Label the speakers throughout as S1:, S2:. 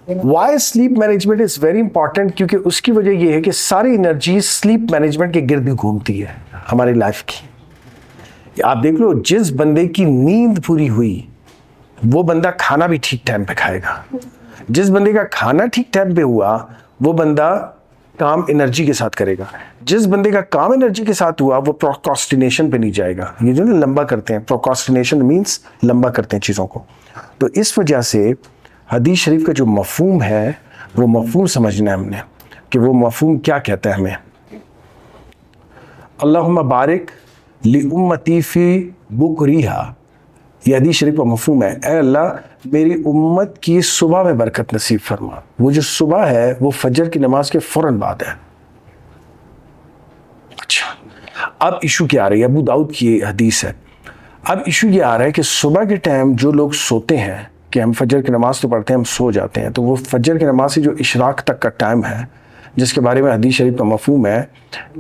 S1: Y sleep management is very important, क्योंकि उसकी वजह यह है कि सारी एनर्जी स्लीप मैनेजमेंट के गिर्द घूमती है हमारी लाइफ की। आप देख लो, जिस बंदे की नींद पूरी हुई वो बंदा खाना भी ठीक टाइम पे खाएगा। जिस बंदे का खाना ठीक टाइम पे हुआ वो बंदा काम एनर्जी के साथ करेगा। जिस बंदे का काम एनर्जी के साथ हुआ वो प्रोक्रास्टिनेशन पे नहीं जाएगा। ये जो ना लंबा करते हैं, प्रोक्रास्टिनेशन मीन्स लंबा करते हैं चीज़ों को। तो इस वजह से हदीस शरीफ का जो मफहूम है वो मफहूम समझना है हमने कि वो मफहूम क्या कहता है हमें। अल्लाहुम्मा बारिक ली उम्मती फी बुकरिहा, ये हदीस शरीफ का मफहूम है। ऐ अल्लाह मेरी उम्मत की सुबह में बरकत नसीब फरमा। वो जो सुबह है वो फजर की नमाज के फौरन बाद है। अच्छा, अब इशू क्या आ रही है? अबू दाऊद की हदीस है। अब इशू ये आ रहा है कि सुबह के टाइम जो लोग सोते हैं, कि हम फजर की नमाज तो पढ़ते हैं, हम सो जाते हैं, तो वो फजर की नमाज से जो इशराक तक का टाइम है, जिसके बारे में हदीस शरीफ का मफहूम है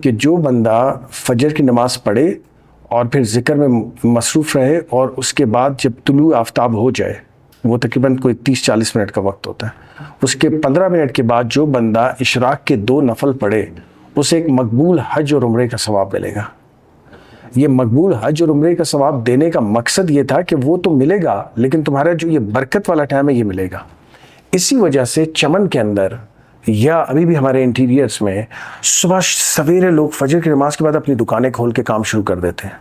S1: कि जो बंदा फजर की नमाज पढ़े और फिर ज़िक्र में मसरूफ़ रहे और उसके बाद जब तुलू आफ्ताब हो जाए, वो तकरीबन कोई 30-40 मिनट का वक्त होता है, उसके 15 मिनट के बाद जो बंदा इशराक के 2 नफल पढ़े उसे एक मकबूल हज और उम्रे का सवाब मिलेगा। ये मकबूल हज और उम्रे का सवाब देने का मकसद ये था कि वो तो मिलेगा, लेकिन तुम्हारा जो ये बरकत वाला टाइम है ये मिलेगा। इसी वजह से चमन के अंदर या अभी भी हमारे इंटीरियर्स में सुबह सवेरे लोग फजर की नमाज के बाद अपनी दुकानें खोल के काम शुरू कर देते हैं।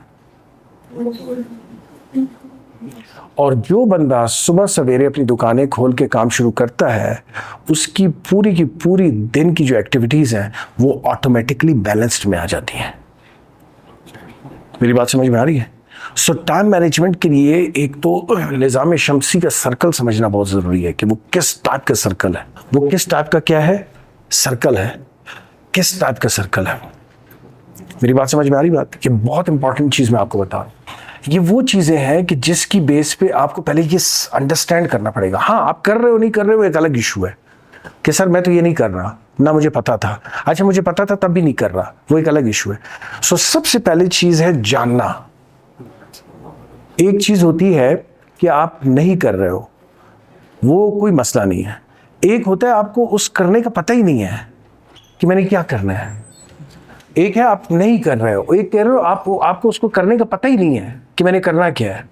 S1: और जो बंदा सुबह सवेरे अपनी दुकानें खोल के काम शुरू करता है उसकी पूरी की पूरी दिन की जो एक्टिविटीज़ हैं वो ऑटोमेटिकली बैलेंस्ड में आ जाती हैं। मेरी बात समझ में आ रही है? सो टाइम मैनेजमेंट के लिए एक तो निज़ाम शमसी का सर्कल समझना बहुत ज़रूरी है कि वो किस टाइप का सर्कल है। वो किस टाइप का क्या है? सर्कल है। किस टाइप का सर्कल है? मेरी बात समझ में आ रही बात? ये बहुत इंपॉर्टेंट चीज़ मैं आपको बता रहा हूँ। ये वो चीज़ें हैं कि जिसकी बेस पे आपको पहले ये अंडरस्टैंड करना पड़ेगा। हाँ, आप कर रहे हो नहीं कर रहे हो एक अलग इशू है कि सर मैं तो ये नहीं कर रहा, ना मुझे पता था। अच्छा, मुझे पता था तब भी नहीं कर रहा, वो एक अलग इशू है। सो सबसे पहली चीज़ है जानना। एक चीज़ होती है कि आप नहीं कर रहे हो, वो कोई मसला नहीं है। एक होता है आपको उस करने का पता ही नहीं है कि मैंने क्या करना है। एक है आप नहीं कर रहे हो, एक कह रहे हो आपको उसको करने का पता ही नहीं है कि मैंने करना क्या है।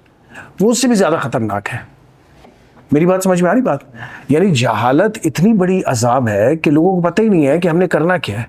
S1: वो उससे भी ज़्यादा ख़तरनाक है। मेरी बात समझ में आ रही बात? यानी जहालत इतनी बड़ी अजाब है कि लोगों को पता ही नहीं है कि हमने करना क्या है।